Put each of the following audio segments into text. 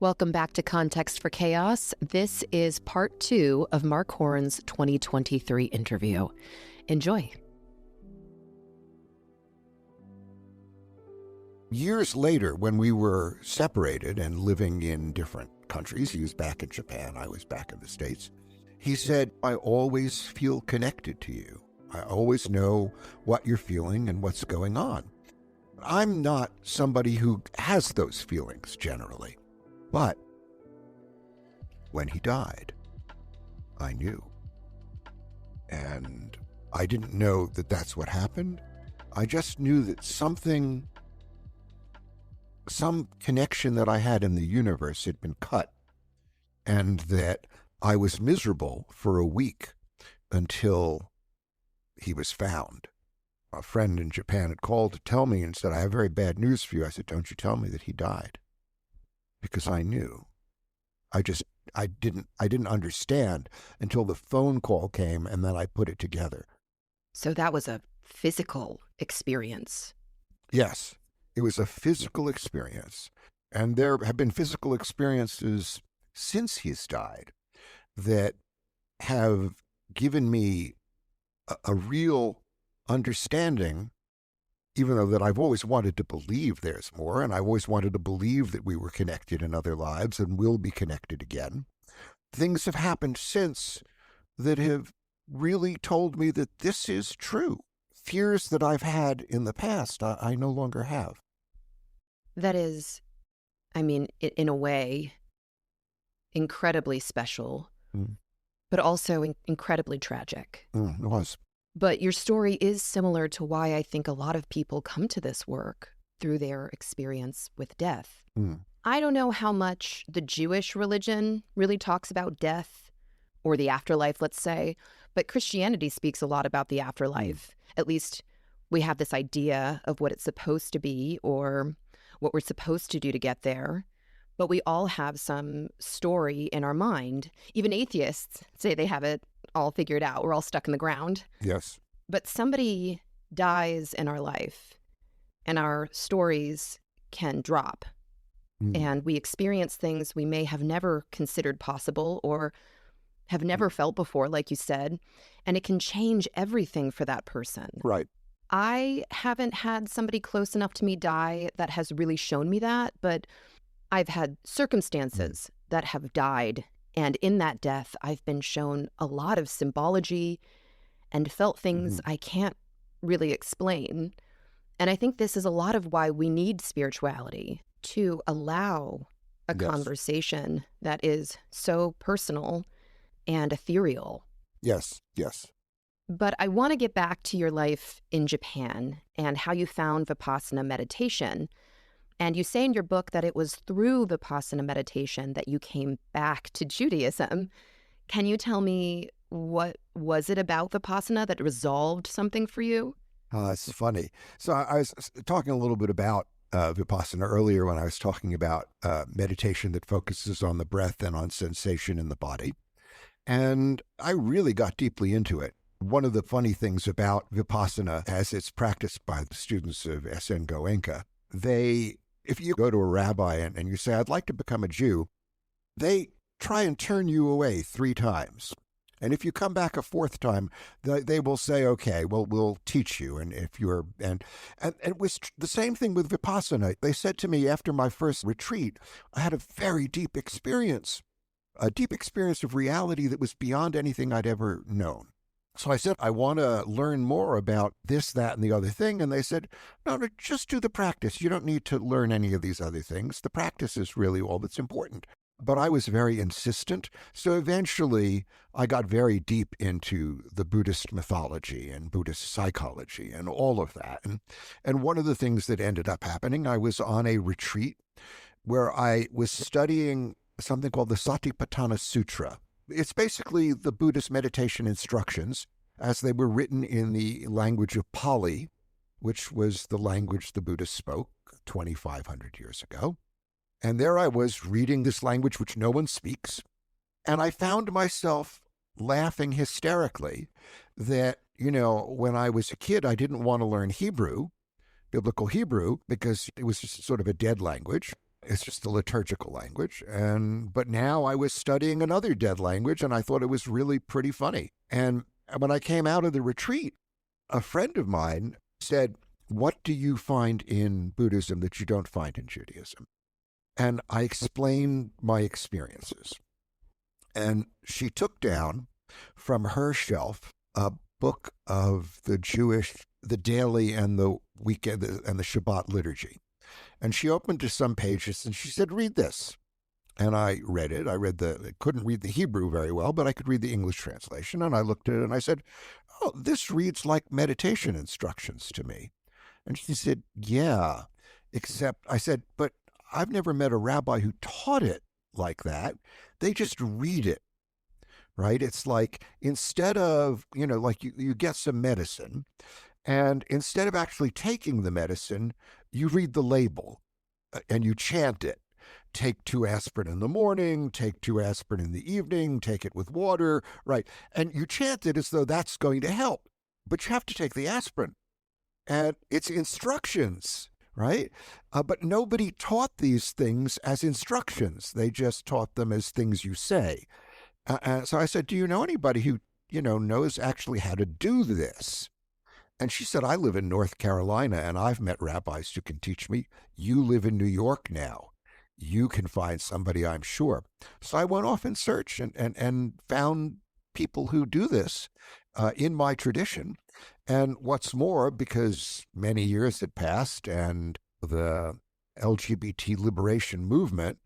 Welcome back to Context for Chaos. This is part 2 of Mark Horan's 2023 interview. Enjoy. Years later, when we were separated and living in different countries, he was back in Japan, I was back in the States, he said, I always feel connected to you. I always know what you're feeling and what's going on. I'm not somebody who has those feelings generally. But when he died, I knew. And I didn't know that that's what happened. I just knew that some connection that I had in the universe had been cut, and that I was miserable for a week until he was found. A friend in Japan had called to tell me and said, I have very bad news for you. I said, don't you tell me that he died. Because I knew. I didn't understand until the phone call came, and then I put it together. So that was a physical experience. Yes, it was a physical experience. And there have been physical experiences since he's died that have given me a real understanding, even though that I've always wanted to believe there's more, and I always wanted to believe that we were connected in other lives and will be connected again. Things have happened since that have really told me that this is true. Fears that I've had in the past, I no longer have. That is, in a way, incredibly special, but also incredibly tragic. It was. But your story is similar to why I think a lot of people come to this work through their experience with death. I don't know how much the Jewish religion really talks about death or the afterlife, let's say, but Christianity speaks a lot about the afterlife. At least we have this idea of what it's supposed to be or what we're supposed to do to get there. But we all have some story in our mind. Even atheists say they have it all figured out. We're all stuck in the ground. Yes. But somebody dies in our life, and our stories can drop. And we experience things we may have never considered possible or have never felt before, like you said, and it can change everything for that person. Right. I haven't had somebody close enough to me die that has really shown me that, but I've had circumstances that have died, and in that death, I've been shown a lot of symbology and felt things I can't really explain. And I think this is a lot of why we need spirituality, to allow a conversation that is so personal and ethereal. Yes, yes. But I want to get back to your life in Japan and how you found Vipassana meditation. And you say in your book that it was through Vipassana meditation that you came back to Judaism. Can you tell me, what was it about Vipassana that resolved something for you? It's funny. So I was talking a little bit about Vipassana earlier when I was talking about meditation that focuses on the breath and on sensation in the body. And I really got deeply into it. One of the funny things about Vipassana, as it's practiced by the students of S.N. Goenka, if you go to a rabbi and you say, I'd like to become a Jew, they try and turn you away 3 times. And if you come back a 4th time, they will say, okay, well, we'll teach you. And it was the same thing with Vipassana. They said to me after my first retreat, I had a very deep experience, of reality that was beyond anything I'd ever known. So I said, I want to learn more about this, that, and the other thing. And they said, no, just do the practice. You don't need to learn any of these other things. The practice is really all that's important. But I was very insistent. So eventually I got very deep into the Buddhist mythology and Buddhist psychology and all of that. And one of the things that ended up happening, I was on a retreat where I was studying something called the Satipatthana Sutra. It's basically the Buddhist meditation instructions as they were written in the language of Pali, which was the language the Buddhists spoke 2,500 years ago. And there I was reading this language which no one speaks, and I found myself laughing hysterically that, when I was a kid, I didn't want to learn Hebrew, biblical Hebrew, because it was just sort of a dead language. It's just a liturgical language. But now I was studying another dead language, and I thought it was really pretty funny. And when I came out of the retreat, a friend of mine said, "What do you find in Buddhism that you don't find in Judaism?" And I explained my experiences. And she took down from her shelf a book of the daily and the weekend and the Shabbat liturgy. And she opened to some pages and she said, "Read this." And I read it. I couldn't read the Hebrew very well, but I could read the English translation. And I looked at it and I said, "Oh, this reads like meditation instructions to me." And she said, "Yeah, except," I said, "but I've never met a rabbi who taught it like that. They just read it, right? It's like instead of, like you get some medicine, and instead of actually taking the medicine, you read the label and you chant it. Take 2 aspirin in the morning, take 2 aspirin in the evening, take it with water, right? And you chant it as though that's going to help. But you have to take the aspirin. And it's instructions, right? But nobody taught these things as instructions. They just taught them as things you say. So I said, "Do you know anybody who, knows actually how to do this?" And she said, "I live in North Carolina and I've met rabbis who can teach me. You live in New York now. You can find somebody, I'm sure." So I went off in search and found people who do this in my tradition. And what's more, because many years had passed and the LGBT liberation movement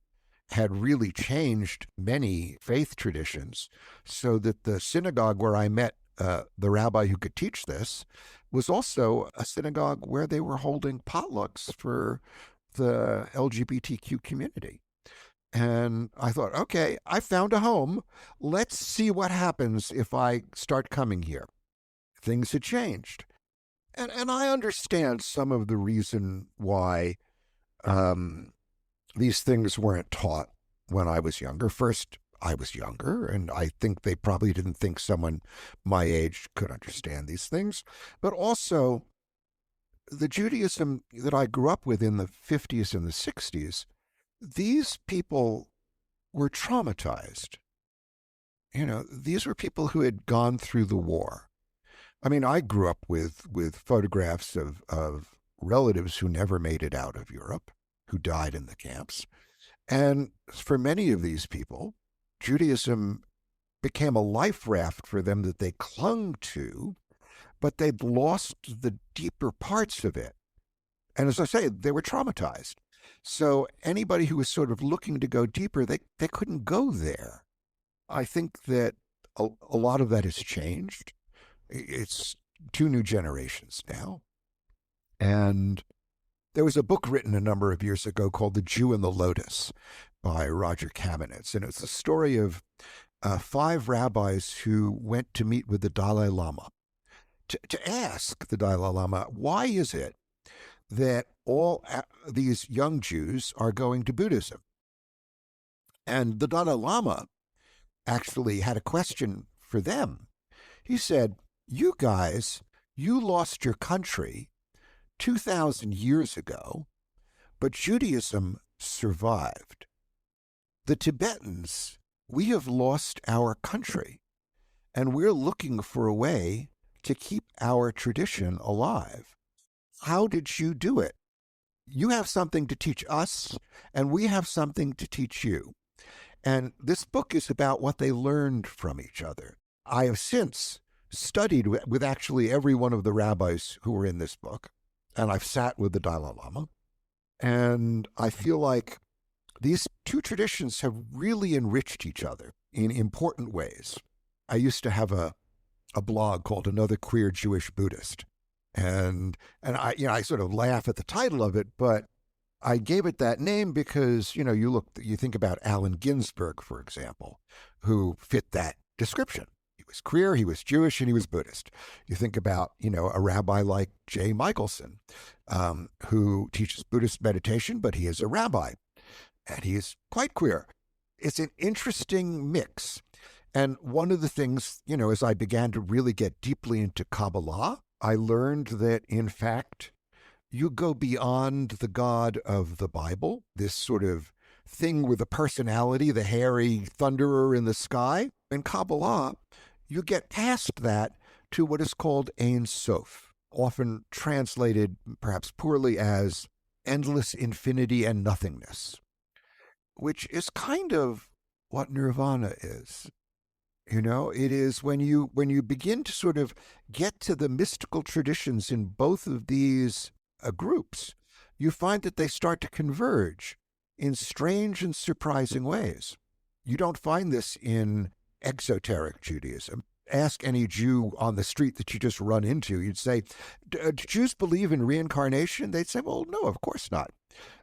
had really changed many faith traditions, so that the synagogue where I met the rabbi who could teach this was also a synagogue where they were holding potlucks for the LGBTQ community. And I thought, okay, I found a home. Let's see what happens if I start coming here. Things had changed. And I understand some of the reason why these things weren't taught when I was younger. First, I was younger, and I think they probably didn't think someone my age could understand these things. But also, the Judaism that I grew up with in the 50s and the 60s, these people were traumatized. These were people who had gone through the war. I mean, I grew up with photographs of relatives who never made it out of Europe, who died in the camps. And for many of these people, Judaism became a life raft for them that they clung to, but they'd lost the deeper parts of it. And as I say, they were traumatized. So anybody who was sort of looking to go deeper, they couldn't go there. I think that a lot of that has changed. It's 2 new generations now. And there was a book written a number of years ago called The Jew and the Lotus by Roger Kamenetz. And it's the story of 5 rabbis who went to meet with the Dalai Lama to ask the Dalai Lama, why is it that all these young Jews are going to Buddhism? And the Dalai Lama actually had a question for them. He said, "You guys, you lost your country 2,000 years ago, but Judaism survived. The Tibetans, we have lost our country, and we're looking for a way to keep our tradition alive. How did you do it? You have something to teach us, and we have something to teach you." And this book is about what they learned from each other. I have since studied with actually every one of the rabbis who were in this book, and I've sat with the Dalai Lama, and I feel like these 2 traditions have really enriched each other in important ways. I used to have a blog called Another Queer Jewish Buddhist, and I sort of laugh at the title of it, but I gave it that name because, you think about Allen Ginsberg, for example, who fit that description. He was queer, he was Jewish, and he was Buddhist. You think about, a rabbi like Jay Michelson, who teaches Buddhist meditation, but he is a rabbi, and he is quite queer. It's an interesting mix. And one of the things, as I began to really get deeply into Kabbalah, I learned that, in fact, you go beyond the God of the Bible, this sort of thing with a personality, the hairy thunderer in the sky. In Kabbalah, you get past that to what is called Ein Sof, often translated, perhaps poorly, as endless infinity and nothingness, which is kind of what nirvana is. You know, it is when you begin to sort of get to the mystical traditions in both of these groups, you find that they start to converge in strange and surprising ways. You don't find this in exoteric Judaism. Ask any Jew on the street that you just run into, you'd say, do Jews believe in reincarnation? They'd say, well, no, of course not.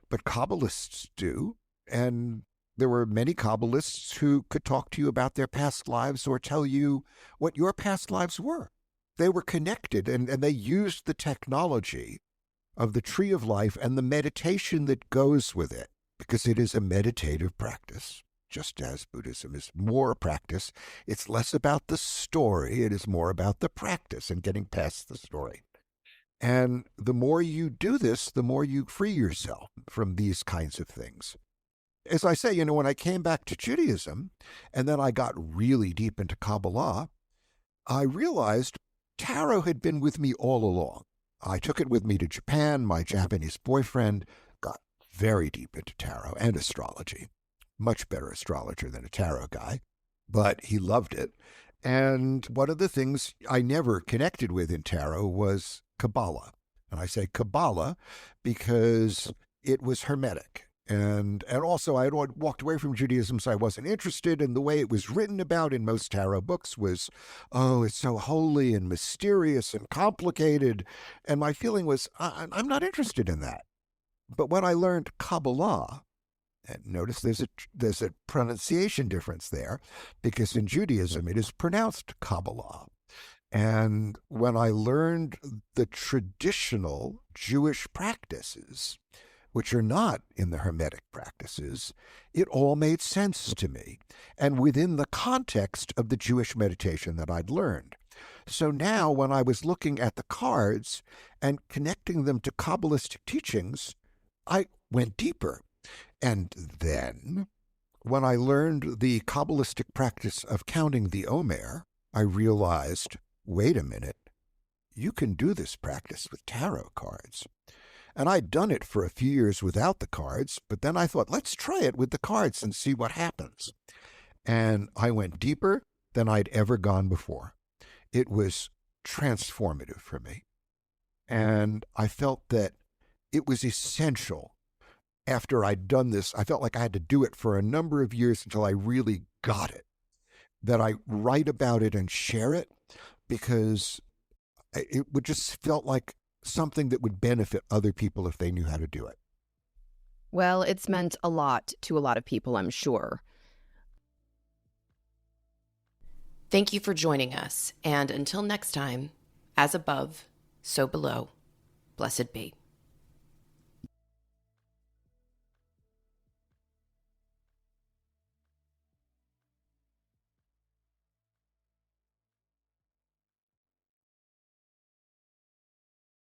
But Kabbalists do. And there were many Kabbalists who could talk to you about their past lives or tell you what your past lives were. They were connected, and they used the technology of the tree of life and the meditation that goes with it, because it is a meditative practice. Just as Buddhism is more a practice, it's less about the story, it is more about the practice and getting past the story. And the more you do this, the more you free yourself from these kinds of things. As I say, when I came back to Judaism, and then I got really deep into Kabbalah, I realized tarot had been with me all along. I took it with me to Japan. My Japanese boyfriend got very deep into tarot and astrology. Much better astrologer than a tarot guy, but he loved it. And one of the things I never connected with in tarot was Kabbalah. And I say Kabbalah because it was Hermetic. And also, I had walked away from Judaism, so I wasn't interested. And the way it was written about in most tarot books was, oh, it's so holy and mysterious and complicated. And my feeling was, I'm not interested in that. But when I learned Kabbalah, and notice there's a pronunciation difference there, because in Judaism it is pronounced Kabbalah. And when I learned the traditional Jewish practices, which are not in the Hermetic practices, it all made sense to me, and within the context of the Jewish meditation that I'd learned. So now when I was looking at the cards and connecting them to Kabbalistic teachings, I went deeper. And then, when I learned the Kabbalistic practice of counting the Omer, I realized, wait a minute, you can do this practice with tarot cards. And I'd done it for a few years without the cards, but then I thought, let's try it with the cards and see what happens. And I went deeper than I'd ever gone before. It was transformative for me. And I felt that it was essential. After I'd done this, I felt like I had to do it for a number of years until I really got it, that I write about it and share it, because it would just felt like something that would benefit other people if they knew how to do it. Well, it's meant a lot to a lot of people, I'm sure. Thank you for joining us, and until next time, as above, so below, blessed be.